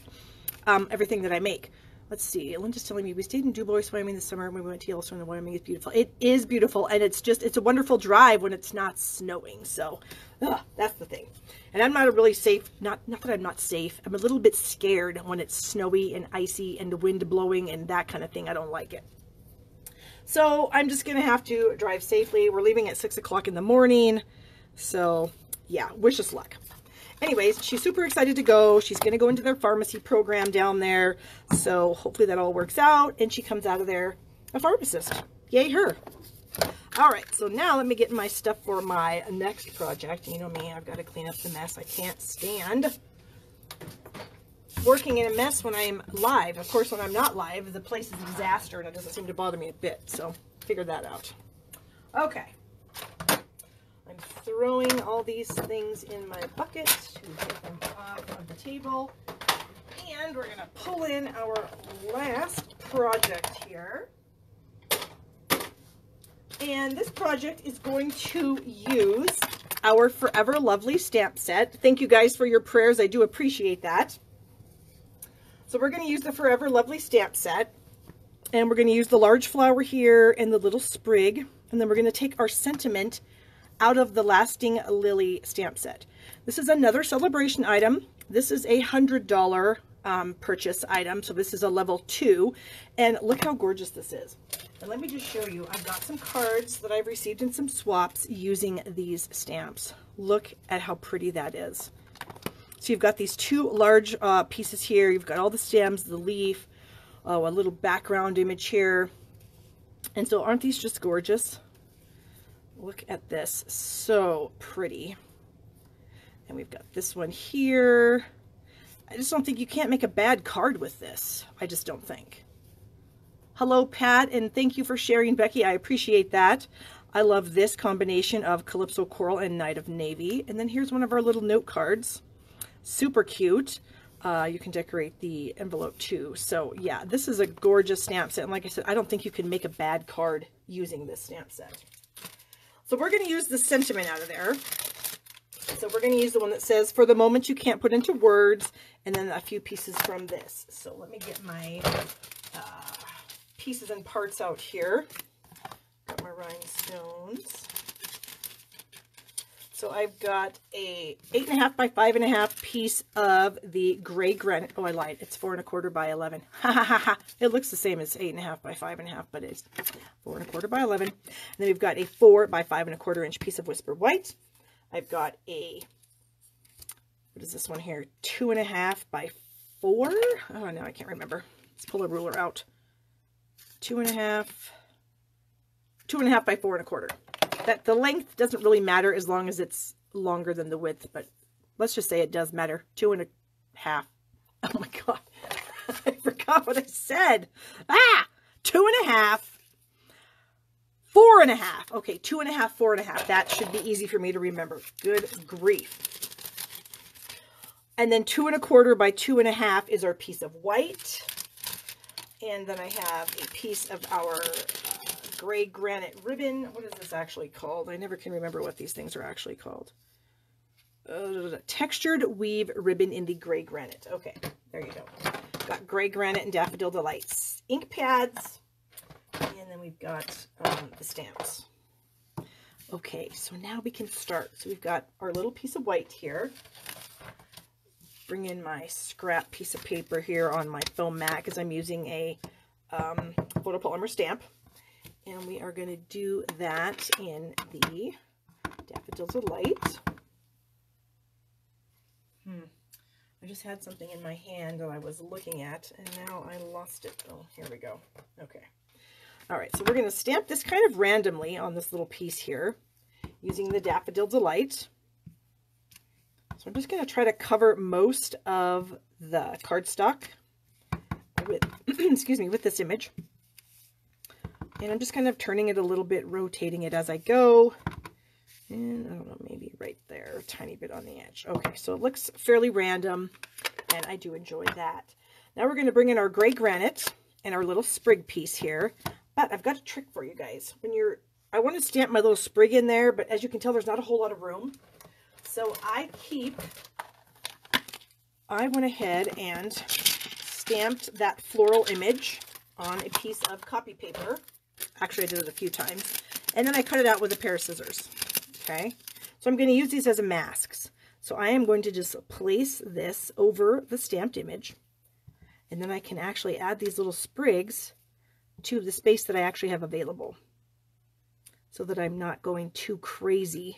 everything that I make. Let's see. Linda's telling me we stayed in Dubois, Wyoming this summer and we went to Yellowstone and Wyoming. It's beautiful. It is beautiful. And it's a wonderful drive when it's not snowing. So that's the thing. And I'm not a really safe, not that I'm not safe. I'm a little bit scared when it's snowy and icy and the wind blowing and that kind of thing. I don't like it. So I'm just going to have to drive safely. We're leaving at 6 o'clock in the morning. So yeah, wish us luck. Anyways, she's super excited to go. She's going to go into their pharmacy program down there. So hopefully that all works out and she comes out of there a pharmacist. Yay her. All right, so now let me get my stuff for my next project. You know me, I've got to clean up the mess. I can't stand working in a mess when I'm live. Of course, when I'm not live, the place is a disaster and it doesn't seem to bother me a bit. So figure that out. Okay. I'm throwing all these things in my bucket to get them off of the table. And we're going to pull in our last project here. And this project is going to use our Forever Lovely stamp set. Thank you guys for your prayers. I do appreciate that. So we're going to use the Forever Lovely stamp set, and we're going to use the large flower here and the little sprig, and then we're going to take our sentiment out of the Lasting Lily stamp set. This is another celebration item. This is a $100 purchase item, so this is a level 2, and look how gorgeous this is. And let me just show you, I've got some cards that I've received in some swaps using these stamps. Look at how pretty that is. So you've got these two large pieces here. You've got all the stems, the leaf, a little background image here. And so aren't these just gorgeous? Look at this. So pretty. And we've got this one here. I just don't think you can't make a bad card with this. I just don't think. Hello, Pat, and thank you for sharing, Becky. I appreciate that. I love this combination of Calypso Coral and Night of Navy. And then here's one of our little note cards. super cute. You can decorate the envelope too. So yeah, this is a gorgeous stamp set. And like I said, I don't think you can make a bad card using this stamp set. So we're going to use the sentiment out of there. So we're going to use the one that says, for the moment you can't put into words, and then a few pieces from this. So let me get my pieces and parts out here. Got my rhinestones. So I've got a 8.5 by 5.5 piece of the gray granite. Oh, I lied. It's 4 1/4 by 11. Ha ha ha ha. It looks the same as 8.5 by 5.5, but it's 4 1/4 by 11. And then we've got a 4 by 5 1/4 inch piece of Whisper White. I've got a, what is this one here? 2.5 by 4. Oh, no, I can't remember. Let's pull a ruler out. 2.5 by 4 1/4. That the length doesn't really matter as long as it's longer than the width, but let's just say it does matter. 2.5. Oh my God. I forgot what I said. 2.5. 4.5. Okay, 2.5, 4.5. That should be easy for me to remember. Good grief. And then 2 1/4 by 2.5 is our piece of white. And then I have a piece of our gray granite ribbon. What is this actually called? I never can remember what these things are actually called. Textured weave ribbon in the gray granite. Okay, there you go. Got gray granite and Daffodil Delights ink pads. And then we've got the stamps. Okay, so now we can start. So we've got our little piece of white here. Bring in my scrap piece of paper here on my foam mat because I'm using a photopolymer stamp. And we are going to do that in the Daffodil Delight. I just had something in my hand that I was looking at, and now I lost it. Oh, here we go. Okay. All right, so we're going to stamp this kind of randomly on this little piece here using the Daffodil Delight. So I'm just going to try to cover most of the cardstock with, excuse me, with this image. And I'm just kind of turning it a little bit, rotating it as I go. And I don't know, maybe right there, a tiny bit on the edge. Okay, so it looks fairly random, and I do enjoy that. Now we're going to bring in our gray granite and our little sprig piece here. But I've got a trick for you guys. I want to stamp my little sprig in there, but as you can tell, there's not a whole lot of room. So I went ahead and stamped that floral image on a piece of copy paper. Actually, I did it a few times. And then I cut it out with a pair of scissors. Okay. So I'm going to use these as masks. So I am going to just place this over the stamped image. And then I can actually add these little sprigs to the space that I actually have available, so that I'm not going too crazy.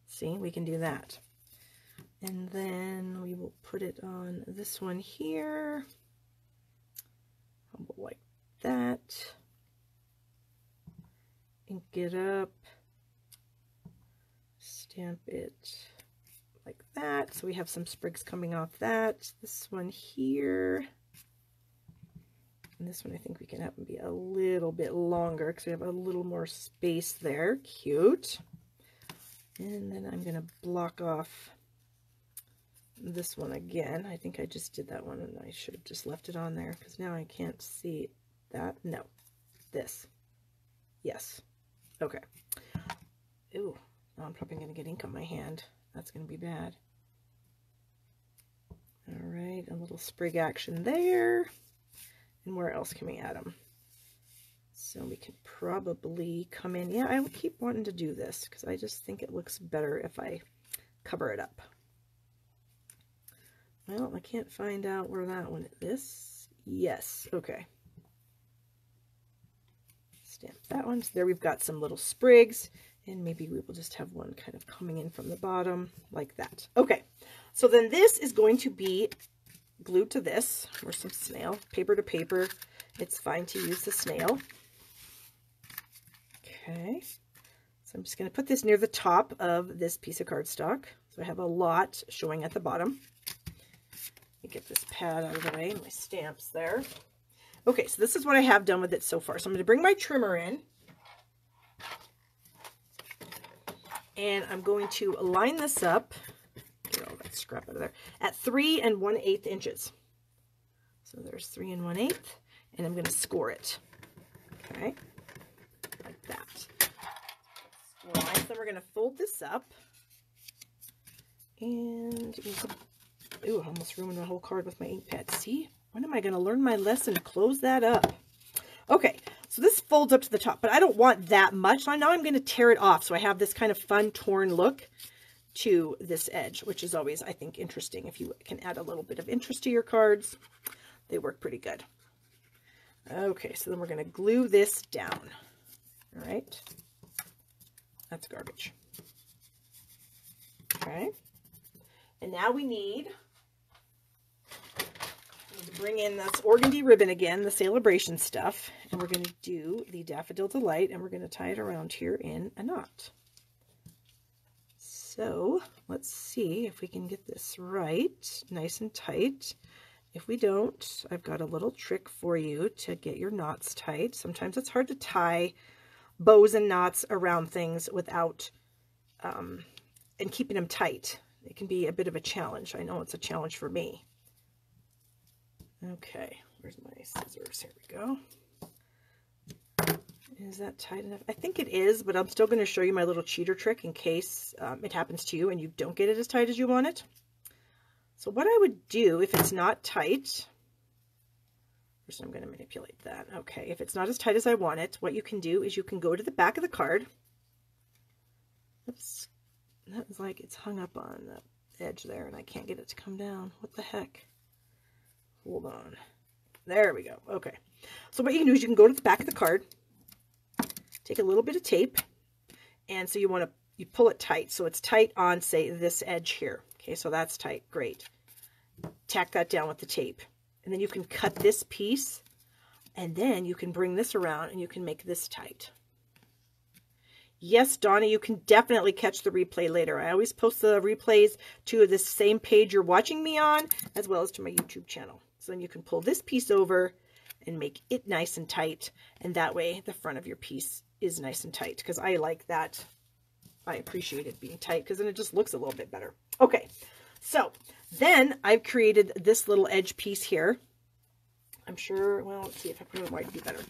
See, we can do that. And then we will put it on this one here. Like that. Ink it up. Stamp it like that. So we have some sprigs coming off that. This one here. And this one I think we can have them be a little bit longer because we have a little more space there. Cute. And then I'm going to block off this one again. I think I just did that one and I should have just left it on there because now I can't see that. No. This. Yes. Okay. Ooh. Now I'm probably going to get ink on my hand. That's going to be bad. All right. A little sprig action there. And where else can we add them? So we can probably come in. Yeah, I would keep wanting to do this because I just think it looks better if I cover it up. Well, I can't find out where that one is. Yes, okay. Stamp that one. So there we've got some little sprigs, and maybe we will just have one kind of coming in from the bottom like that. Okay, so then this is going to be glued to this, or some snail, paper to paper. It's fine to use the snail. Okay, so I'm just going to put this near the top of this piece of cardstock. So I have a lot showing at the bottom. Let me get this pad out of the way, my stamps there. Okay, so this is what I have done with it so far. So I'm going to bring my trimmer in. And I'm going to line this up. Get all that scrap out of there, at 3 1/8 inches. So there's 3 1/8, and I'm going to score it. Okay, like that. Score lines. Then we're going to fold this up, and ooh, I almost ruined my whole card with my ink pad. See, when am I going to learn my lesson? Close that up. Okay, so this folds up to the top, but I don't want that much. So now I'm going to tear it off, so I have this kind of fun torn look to this edge, which is always, I think, interesting. If you can add a little bit of interest to your cards, they work pretty good. Okay, so then we're going to glue this down. All right, that's garbage. Okay, and now we need to bring in this organdy ribbon again, the celebration stuff, and we're going to do the Daffodil Delight, and we're going to tie it around here in a knot. So let's see if we can get this right, nice and tight. If we don't, I've got a little trick for you to get your knots tight. Sometimes it's hard to tie bows and knots around things without, and keeping them tight. It can be a bit of a challenge. I know it's a challenge for me. Okay, where's my scissors? Here we go. Is that tight enough? I think it is, but I'm still going to show you my little cheater trick in case it happens to you and you don't get it as tight as you want it. So what I would do if it's not tight, first I'm going to manipulate that. Okay, if it's not as tight as I want it, what you can do is you can go to the back of the card. Oops, that is like it's hung up on the edge there and I can't get it to come down. What the heck? Hold on. There we go. Okay, so what you can do is you can go to the back of the card, take a little bit of tape, and so you pull it tight. So it's tight on, say, this edge here. Okay, so that's tight. Great. Tack that down with the tape. And then you can cut this piece, and then you can bring this around, and you can make this tight. Yes, Donna, you can definitely catch the replay later. I always post the replays to this same page you're watching me on, as well as to my YouTube channel. So then you can pull this piece over and make it nice and tight, and that way the front of your piece is nice and tight, because I like that. I appreciate it being tight because then it just looks a little bit better. Okay, so then I've created this little edge piece here. I'm sure, well, let's see if I put it white to be better.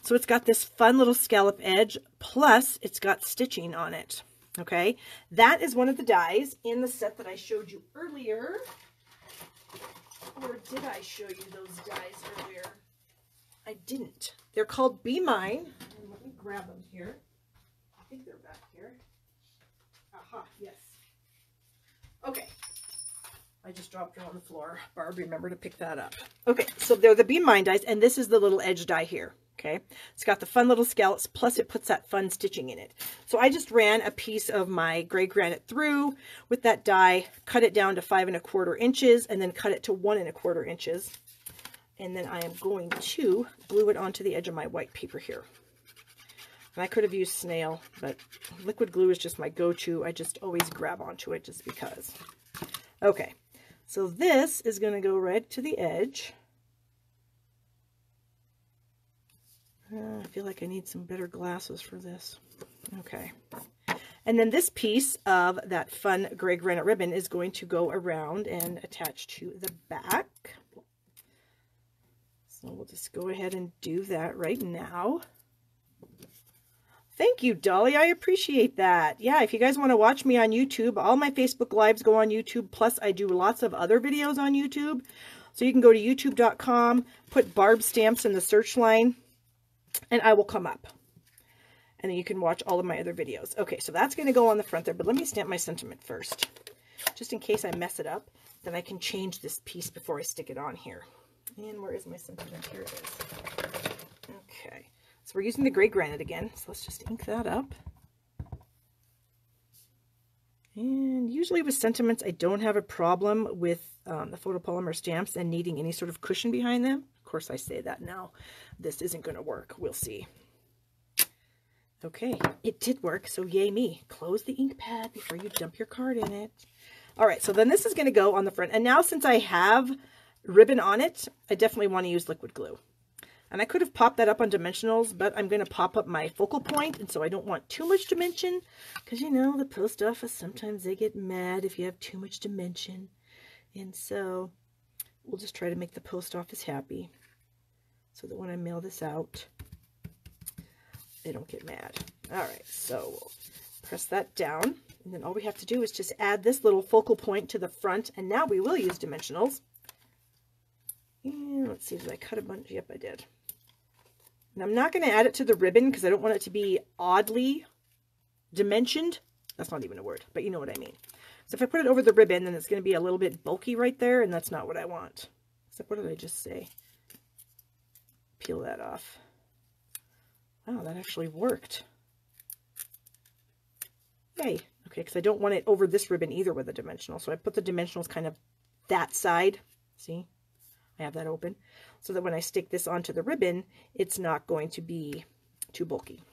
So it's got this fun little scallop edge, plus it's got stitching on it. Okay, that is one of the dies in the set that I showed you earlier. Or did I show you those dies earlier? I didn't. They're called Be Mine. And let me grab them here. I think they're back here. Aha, yes. Okay. I just dropped her on the floor. Barb, remember to pick that up. Okay, so they're the Be Mine dies, and this is the little edge die here. Okay, it's got the fun little scallops, plus it puts that fun stitching in it. So I just ran a piece of my gray granite through with that die, cut it down to 5 1/4 inches, and then cut it to 1 1/4 inches. And then I am going to glue it onto the edge of my white paper here. And I could have used snail, but liquid glue is just my go-to. I just always grab onto it just because. Okay, so this is going to go right to the edge. I feel like I need some better glasses for this. Okay. And then this piece of that fun gray granite ribbon is going to go around and attach to the back. So we'll just go ahead and do that right now. Thank you, Dolly. I appreciate that. Yeah, if you guys want to watch me on YouTube, all my Facebook Lives go on YouTube. Plus, I do lots of other videos on YouTube. So you can go to youtube.com, put Barb Stamps in the search line, and I will come up. And then you can watch all of my other videos. Okay, so that's going to go on the front there, but let me stamp my sentiment first. Just in case I mess it up, then I can change this piece before I stick it on here. And where is my sentiment? Here it is. Okay. So we're using the gray granite again, so let's just ink that up. And usually with sentiments, I don't have a problem with the photopolymer stamps and needing any sort of cushion behind them. Of course, I say that now. This isn't going to work. We'll see. Okay, it did work, so yay me. Close the ink pad before you dump your card in it. All right, so then this is going to go on the front. And now since I have ribbon on it, I definitely want to use liquid glue. And I could have popped that up on dimensionals, but I'm going to pop up my focal point, and so I don't want too much dimension, because you know, the post office, sometimes they get mad if you have too much dimension. And so we'll just try to make the post office happy, so that when I mail this out, they don't get mad. All right, so we'll press that down, and then all we have to do is just add this little focal point to the front, and now we will use dimensionals. And let's see, did I cut a bunch? Yep, I did. And I'm not going to add it to the ribbon because I don't want it to be oddly dimensioned. That's not even a word, but you know what I mean. So if I put it over the ribbon, then it's going to be a little bit bulky right there, and that's not what I want. Except, what did I just say? Peel that off. Wow, that actually worked. Yay. Okay, because I don't want it over this ribbon either with a dimensional. So I put the dimensionals kind of that side. See? I have that open. So that when I stick this onto the ribbon, it's not going to be too bulky.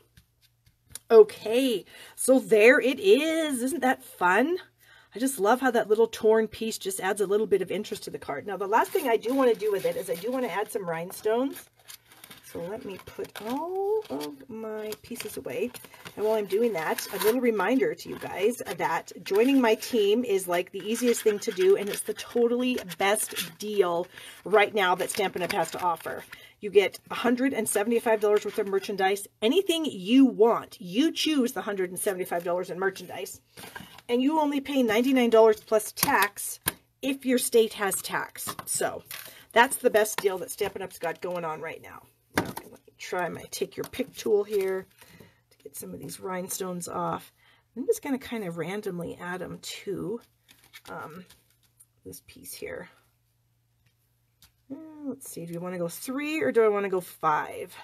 Okay, so there it is. Isn't that fun? I just love how that little torn piece just adds a little bit of interest to the card. Now, the last thing I do want to do with it is I do want to add some rhinestones. So let me put all of my pieces away. And while I'm doing that, a little reminder to you guys that joining my team is like the easiest thing to do, and it's the totally best deal right now that Stampin' Up! Has to offer. You get $175 worth of merchandise. Anything you want, you choose the $175 in merchandise. And you only pay $99 plus tax if your state has tax. So that's the best deal that Stampin' Up's got going on right now. Okay, let me try my take your pick tool here to get some of these rhinestones off. I'm just going to kind of randomly add them to this piece here. Let's see, do you want to go 3 or do I want to go 5?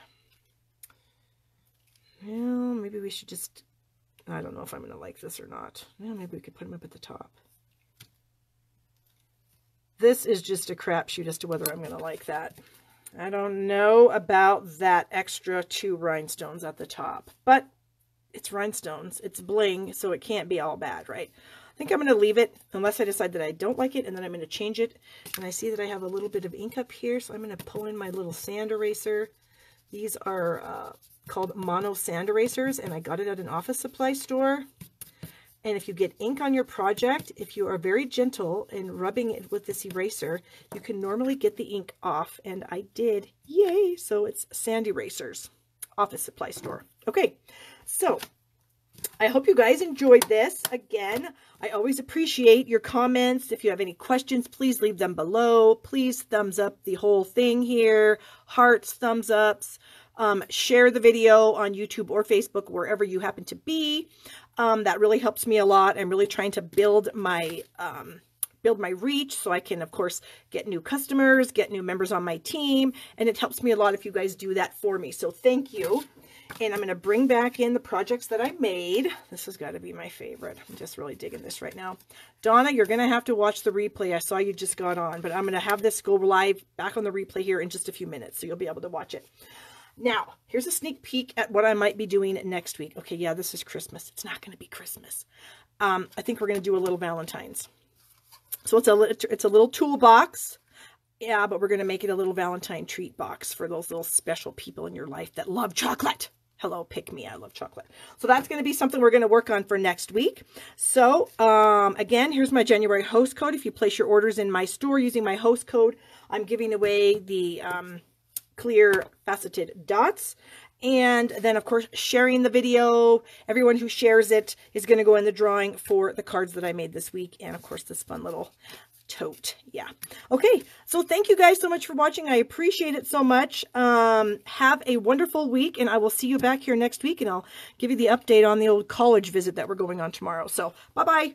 Well, maybe we should just, I don't know if I'm going to like this or not. Well, maybe we could put them up at the top. This is just a crapshoot as to whether I'm going to like that. I don't know about that extra 2 rhinestones at the top, but it's rhinestones, it's bling, so it can't be all bad, right? I think I'm going to leave it unless I decide that I don't like it, and then I'm going to change it. And I see that I have a little bit of ink up here, so I'm going to pull in my little sand eraser. These are called mono sand erasers, and I got it at an office supply store. And if you get ink on your project, if you are very gentle in rubbing it with this eraser, you can normally get the ink off. And I did. Yay! So it's sand erasers, office supply store. Okay, so I hope you guys enjoyed this. Again, I always appreciate your comments. If you have any questions, please leave them below. Please thumbs up the whole thing here. Hearts, thumbs ups. Share the video on YouTube or Facebook, wherever you happen to be. That really helps me a lot. I'm really trying to build my reach so I can, of course, get new customers, get new members on my team, and it helps me a lot if you guys do that for me. So thank you. And I'm going to bring back in the projects that I made. This has got to be my favorite. I'm just really digging this right now. Donna, you're going to have to watch the replay. I saw you just got on, but I'm going to have this go live back on the replay here in just a few minutes, so you'll be able to watch it. Now, here's a sneak peek at what I might be doing next week. Okay, yeah, this is Christmas. It's not going to be Christmas. I think we're going to do a little Valentine's. So it's a little toolbox. Yeah, but we're going to make it a little Valentine treat box for those little special people in your life that love chocolate. Hello, pick me. I love chocolate. So that's going to be something we're going to work on for next week. So, again, here's my January host code. If you place your orders in my store using my host code, I'm giving away the clear faceted dots. And then, of course, sharing the video. Everyone who shares it is going to go in the drawing for the cards that I made this week. And, of course, this fun little tote. Yeah. Okay. So thank you guys so much for watching. I appreciate it so much. Have a wonderful week, and I will see you back here next week, and I'll give you the update on the old college visit that we're going on tomorrow. So bye-bye.